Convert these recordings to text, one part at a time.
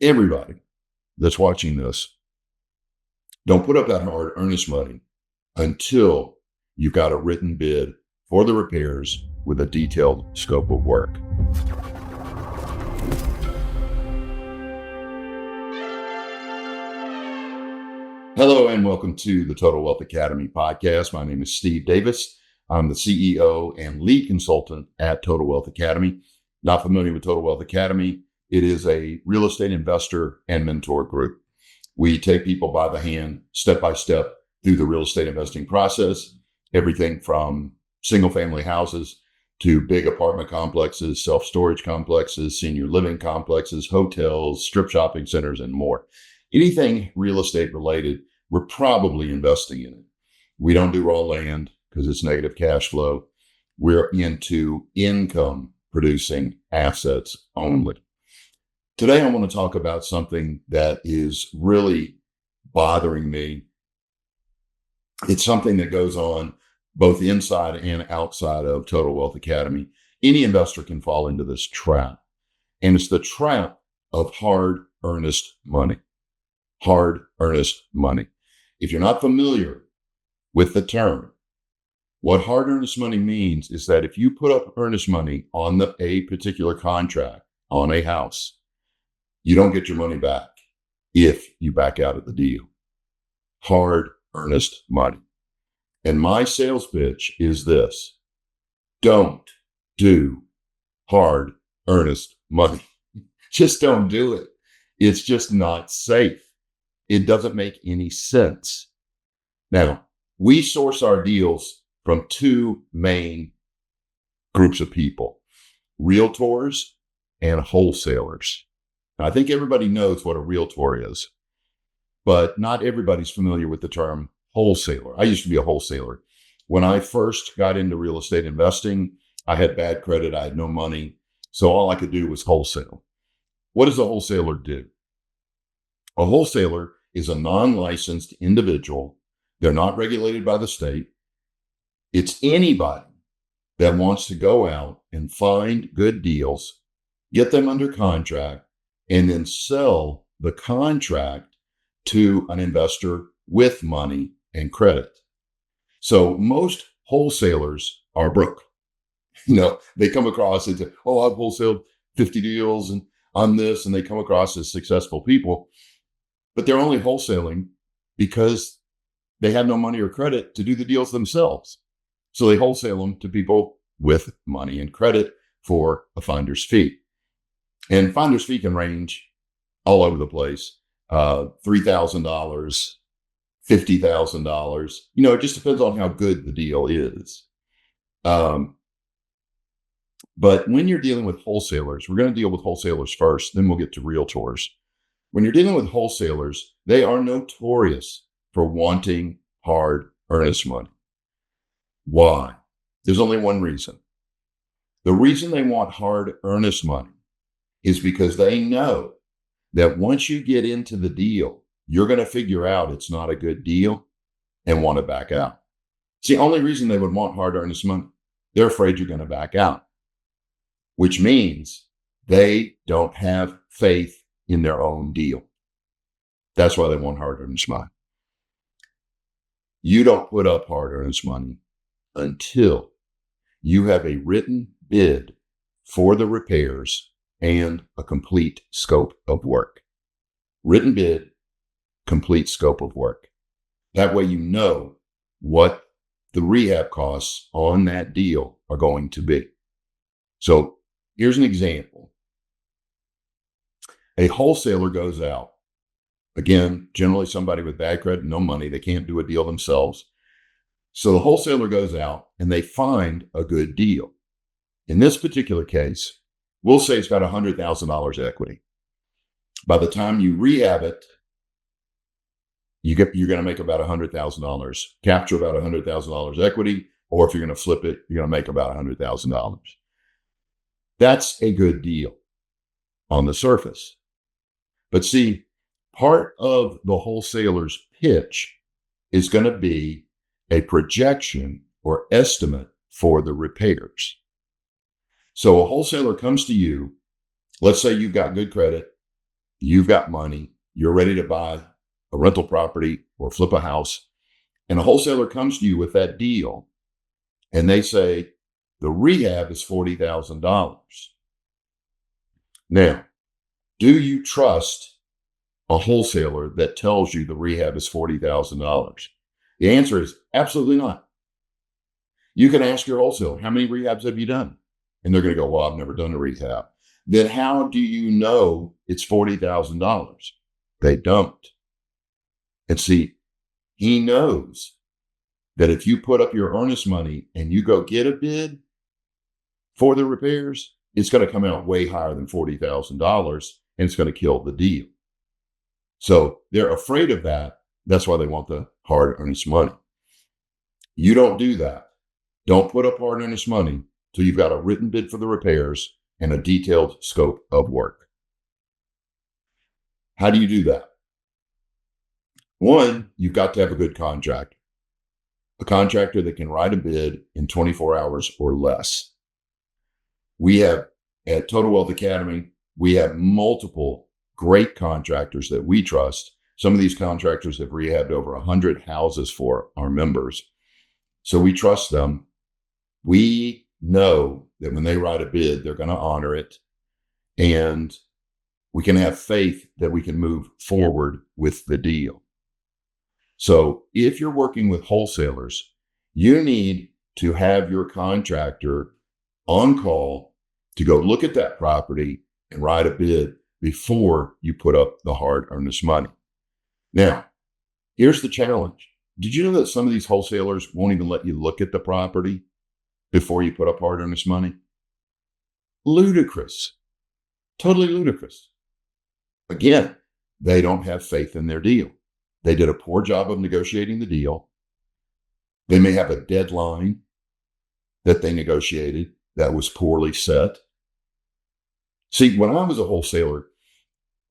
Everybody that's watching this, don't put up that hard earnest money until you've got a written bid for the repairs with a detailed scope of work. Hello and welcome to the Total Wealth Academy podcast. My name is Steve Davis. I'm the CEO and lead consultant at Total Wealth Academy. Not familiar with Total Wealth Academy? It is a real estate investor and mentor group. We take people by the hand, step by step, through the real estate investing process, everything from single family houses to big apartment complexes, self-storage complexes, senior living complexes, hotels, strip shopping centers, and more. Anything real estate related, we're probably investing in it. We don't do raw land because it's negative cash flow. We're into income producing assets only. Today, I want to talk about something that is really bothering me. It's something that goes on both inside and outside of Total Wealth Academy. Any investor can fall into this trap, and it's the trap of hard, earnest money. Hard, earnest money. If you're not familiar with the term, what hard, earnest money means is that if you put up earnest money on a particular contract on a house, you don't get your money back if you back out of the deal. Hard, earnest money. And my sales pitch is this: don't do hard, earnest money. Just don't do it. It's just not safe. It doesn't make any sense. Now, we source our deals from two main groups of people: Realtors and Wholesalers. Now, I think everybody knows what a Realtor is, but not everybody's familiar with the term wholesaler. I used to be a wholesaler. When I first got into real estate investing, I had bad credit. I had no money. So all I could do was wholesale. What does a wholesaler do? A wholesaler is a non-licensed individual. They're not regulated by the state. It's anybody that wants to go out and find good deals, get them under contract, and then sell the contract to an investor with money and credit. So most wholesalers are broke. They come across and say, oh, I've wholesaled 50 deals and on this, and they come across as successful people, but they're only wholesaling because they have no money or credit to do the deals themselves. So they wholesale them to people with money and credit for a finder's fee. And finder's fee can range all over the place. $3,000, $50,000. It just depends on how good the deal is. But when you're dealing with wholesalers, we're going to deal with wholesalers first, then we'll get to realtors. When you're dealing with wholesalers, they are notorious for wanting hard, earnest money. Why? There's only one reason. The reason they want hard, earnest money is because they know that once you get into the deal, you're going to figure out it's not a good deal and want to back out. It's the only reason they would want hard, earnest money. They're afraid you're going to back out, which means they don't have faith in their own deal. That's why they want hard, earnest money. You don't put up hard, earnest money until you have a written bid for the repairs and a complete scope of work. Written bid, complete scope of work. That way you know what the rehab costs on that deal are going to be. So here's an example. A wholesaler goes out. Again, generally somebody with bad credit, no money, they can't do a deal themselves. So the wholesaler goes out and they find a good deal. In this particular case, we'll say it's got $100,000 equity. By the time you rehab it, you're going to make about $100,000, capture about $100,000 equity, or if you're going to flip it, you're going to make about $100,000. That's a good deal on the surface. But see, part of the wholesaler's pitch is going to be a projection or estimate for the repairs. So a wholesaler comes to you. Let's say you've got good credit. You've got money. You're ready to buy a rental property or flip a house. And a wholesaler comes to you with that deal and they say, the rehab is $40,000. Now, do you trust a wholesaler that tells you the rehab is $40,000? The answer is absolutely not. You can ask your wholesaler, how many rehabs have you done? And they're going to go, well, I've never done a rehab. Then how do you know it's $40,000? They don't. And see, he knows that if you put up your earnest money and you go get a bid for the repairs, it's going to come out way higher than $40,000 and it's going to kill the deal. So they're afraid of that. That's why they want the hard earnest money. You don't do that. Don't put up hard earnest money till you've got a written bid for the repairs and a detailed scope of work. How do you do that? One, you've got to have a good contractor. A contractor that can write a bid in 24 hours or less. We have, at Total Wealth Academy, we have multiple great contractors that we trust. Some of these contractors have rehabbed over 100 houses for our members. So we trust them. We know that when they write a bid, they're going to honor it. And we can have faith that we can move forward with the deal. So if you're working with wholesalers, you need to have your contractor on call to go look at that property and write a bid before you put up the hard earnest money. Now, here's the challenge. Did you know that some of these wholesalers won't even let you look at the property before you put up hard earnest money? Ludicrous. Totally ludicrous. Again, they don't have faith in their deal. They did a poor job of negotiating the deal. They may have a deadline that they negotiated that was poorly set. See, when I was a wholesaler,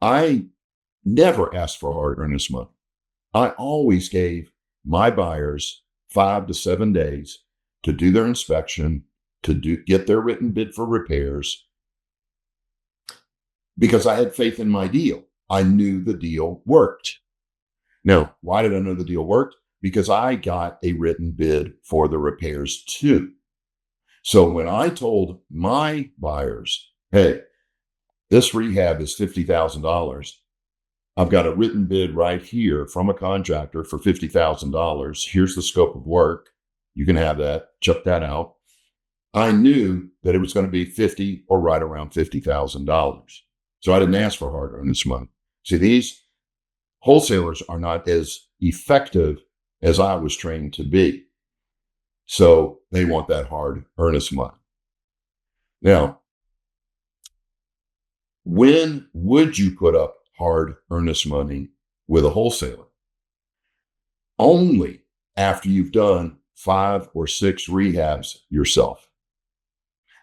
I never asked for hard earnest money. I always gave my buyers 5 to 7 days to do their inspection, to get their written bid for repairs, because I had faith in my deal. I knew the deal worked. Now, why did I know the deal worked? Because I got a written bid for the repairs too. So when I told my buyers, hey, this rehab is $50,000. I've got a written bid right here from a contractor for $50,000. Here's the scope of work. You can have that. Check that out. I knew that it was going to be $50 or right around $50,000. So I didn't ask for hard earnest money. See, these wholesalers are not as effective as I was trained to be. So they want that hard earnest money. Now, when would you put up hard earnest money with a wholesaler? Only after you've done 5 or 6 rehabs yourself.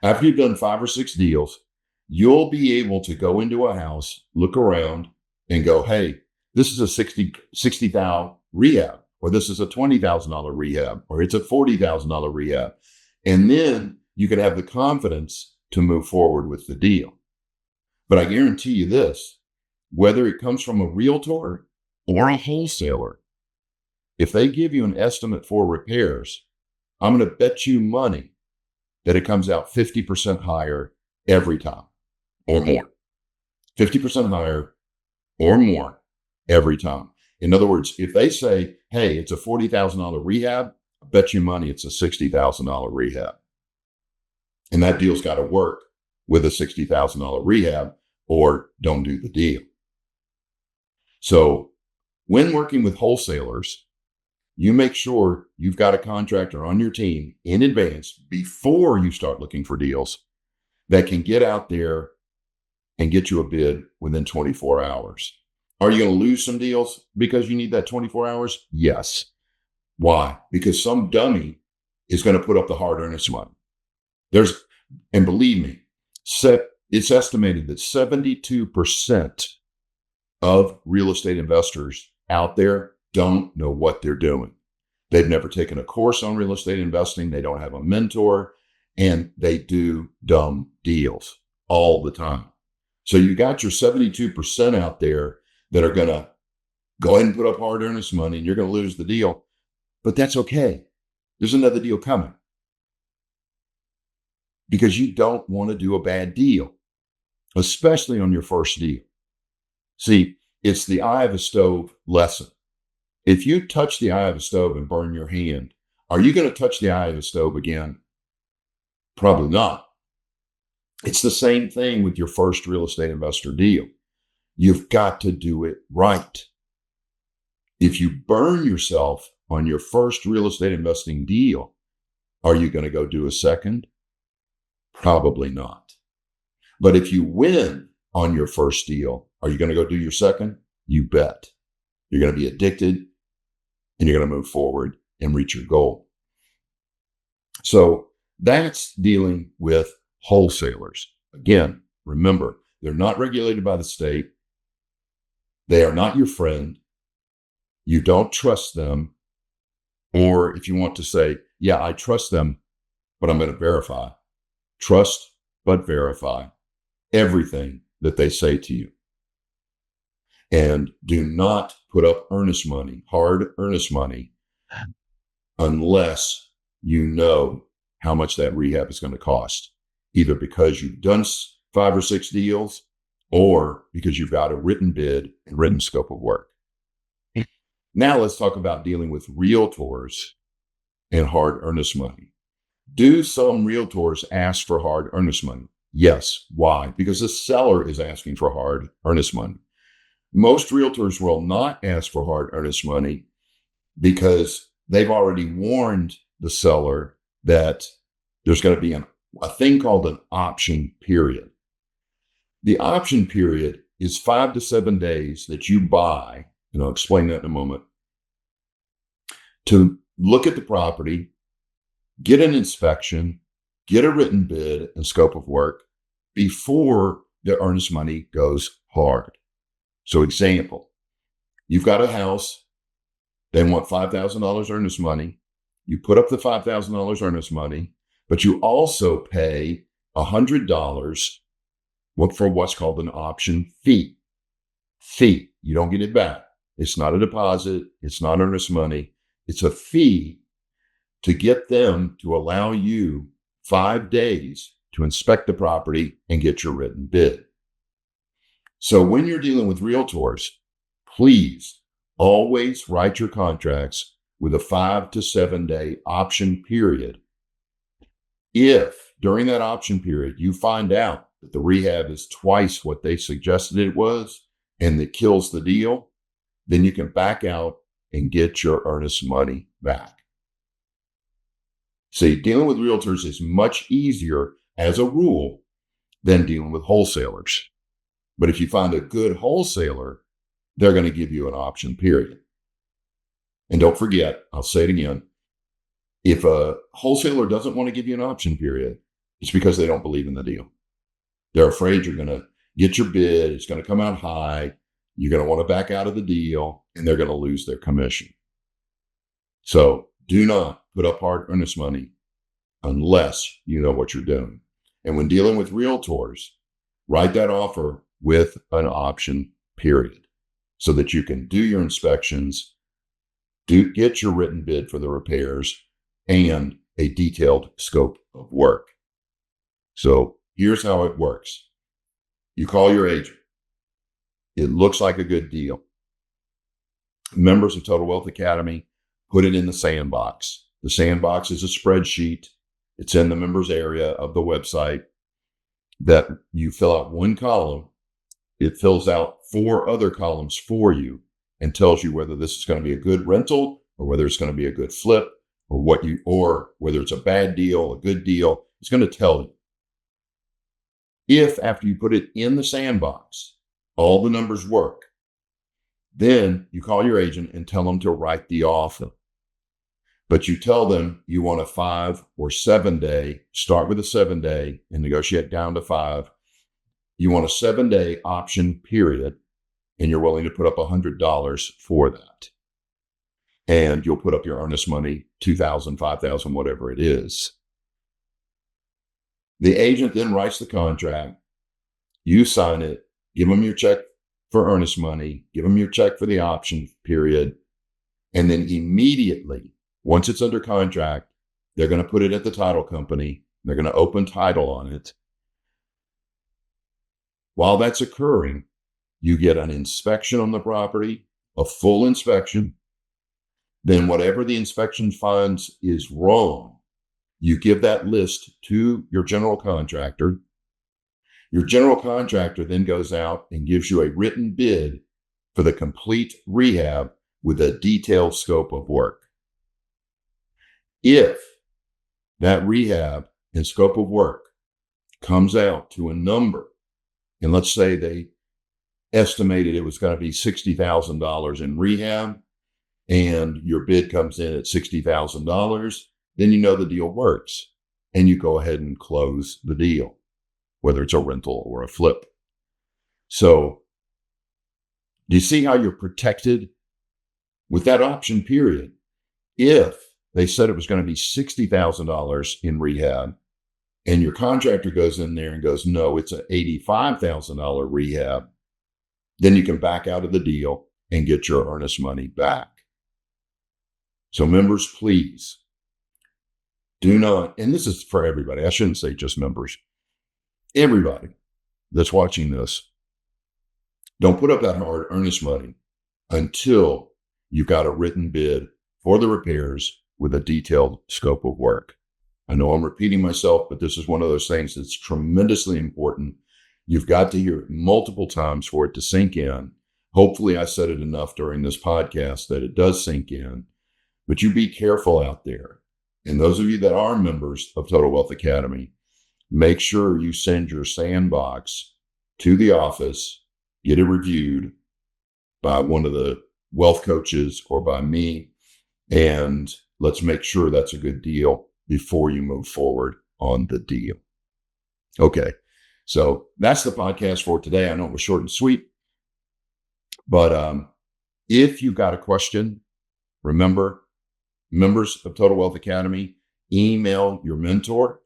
After you've done 5 or 6 deals, you'll be able to go into a house, look around, and go, hey, this is a $60,000 rehab, or this is a $20,000 rehab, or it's a $40,000 rehab. And then you can have the confidence to move forward with the deal. But I guarantee you this, whether it comes from a realtor or a wholesaler, if they give you an estimate for repairs, I'm going to bet you money that it comes out 50% higher every time or more. 50% higher or more every time. In other words, if they say, hey, it's a $40,000 rehab, I bet you money it's a $60,000 rehab. And that deal's got to work with a $60,000 rehab or don't do the deal. So when working with wholesalers, you make sure you've got a contractor on your team in advance before you start looking for deals that can get out there and get you a bid within 24 hours. Are you going to lose some deals because you need that 24 hours? Yes. Why? Because some dummy is going to put up the hard earnest money. And believe me, it's estimated that 72% of real estate investors out there don't know what they're doing. They've never taken a course on real estate investing. They don't have a mentor, and they do dumb deals all the time. So you got your 72% out there that are going to go ahead and put up hard earnest money, and you're going to lose the deal. But that's okay. There's another deal coming, because you don't want to do a bad deal, especially on your first deal. See, it's the eye of a stove lesson. If you touch the eye of a stove and burn your hand, are you going to touch the eye of a stove again? Probably not. It's the same thing with your first real estate investor deal. You've got to do it right. If you burn yourself on your first real estate investing deal, are you going to go do a second? Probably not. But if you win on your first deal, are you going to go do your second? You bet. You're going to be addicted, and you're going to move forward and reach your goal. So that's dealing with wholesalers. Again, remember, they're not regulated by the state. They are not your friend. You don't trust them. Or if you want to say, yeah, I trust them, but I'm going to verify. Trust, but verify everything that they say to you. And do not put up earnest money, hard earnest money, unless you know how much that rehab is going to cost, either because you've done 5 or 6 deals or because you've got a written bid and written scope of work. Now let's talk about dealing with realtors and hard earnest money. Do some realtors ask for hard earnest money? Yes. Why? Because the seller is asking for hard earnest money. Most realtors will not ask for hard earnest money because they've already warned the seller that there's going to be a thing called an option period. The option period is 5 to 7 days that you buy, and I'll explain that in a moment, to look at the property, get an inspection, get a written bid and scope of work before the earnest money goes hard. So example, you've got a house, they want $5,000 earnest money. You put up the $5,000 earnest money, but you also pay $100 for what's called an option fee. You don't get it back. It's not a deposit. It's not earnest money. It's a fee to get them to allow you 5 days to inspect the property and get your written bid. So when you're dealing with realtors, please always write your contracts with a 5 to 7 day option period. If during that option period you find out that the rehab is twice what they suggested it was and that kills the deal, then you can back out and get your earnest money back. See, dealing with realtors is much easier as a rule than dealing with wholesalers. But if you find a good wholesaler, they're going to give you an option period. And don't forget, I'll say it again, if a wholesaler doesn't want to give you an option period, it's because they don't believe in the deal. They're afraid you're going to get your bid, it's going to come out high, you're going to want to back out of the deal, and they're going to lose their commission. So do not put up hard earnest money unless you know what you're doing. And when dealing with realtors, write that offer with an option period so that you can do your inspections, get your written bid for the repairs, and a detailed scope of work. So here's how it works. You call your agent. It looks like a good deal. Members of Total Wealth Academy put it in the Sandbox. The Sandbox is a spreadsheet. It's in the members area of the website that you fill out one column. It fills out 4 other columns for you and tells you whether this is going to be a good rental or whether it's going to be a good flip or whether it's a bad deal, a good deal. It's going to tell you. If after you put it in the Sandbox, all the numbers work, then you call your agent and tell them to write the offer. But you tell them you want a 5 or 7 day, start with a 7 day and negotiate down to 5. You want a 7 day option period, and you're willing to put up $100 for that. And you'll put up your earnest money, $2,000, $5,000, whatever it is. The agent then writes the contract, You sign it, give them your check for earnest money, give them your check for the option period. And then immediately, once it's under contract, they're going to put it at the title company. They're going to open title on it. While that's occurring, you get an inspection on the property, a full inspection. Then whatever the inspection finds is wrong, you give that list to your general contractor. Your general contractor then goes out and gives you a written bid for the complete rehab with a detailed scope of work. If that rehab and scope of work comes out to a number, and let's say they estimated it was going to be $60,000 in rehab, and your bid comes in at $60,000, then you know the deal works, and you go ahead and close the deal, whether it's a rental or a flip. So, do you see how you're protected with that option period? If they said it was going to be $60,000 in rehab, and your contractor goes in there and goes, no, it's an $85,000 rehab, then you can back out of the deal and get your earnest money back. So members, please do not, and this is for everybody, I shouldn't say just members, everybody that's watching this, don't put up that hard earnest money until you've got a written bid for the repairs with a detailed scope of work. I know I'm repeating myself, but this is one of those things that's tremendously important. You've got to hear it multiple times for it to sink in. Hopefully I said it enough during this podcast that it does sink in, but you be careful out there. And those of you that are members of Total Wealth Academy, make sure you send your sandbox to the office, get it reviewed by one of the wealth coaches or by me, and let's make sure that's a good deal before you move forward on the deal. Okay, so that's the podcast for today. I know it was short and sweet, but if you've got a question, remember, members of Total Wealth Academy, email your mentor.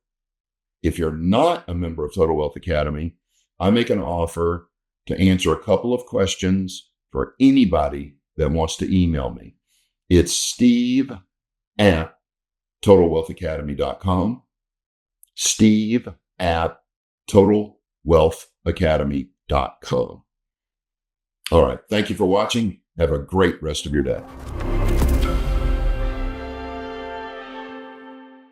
If you're not a member of Total Wealth Academy, I make an offer to answer a couple of questions for anybody that wants to email me. It's steve@totalwealthacademy.com. steve@totalwealthacademy.com. All right. Thank you for watching. Have a great rest of your day.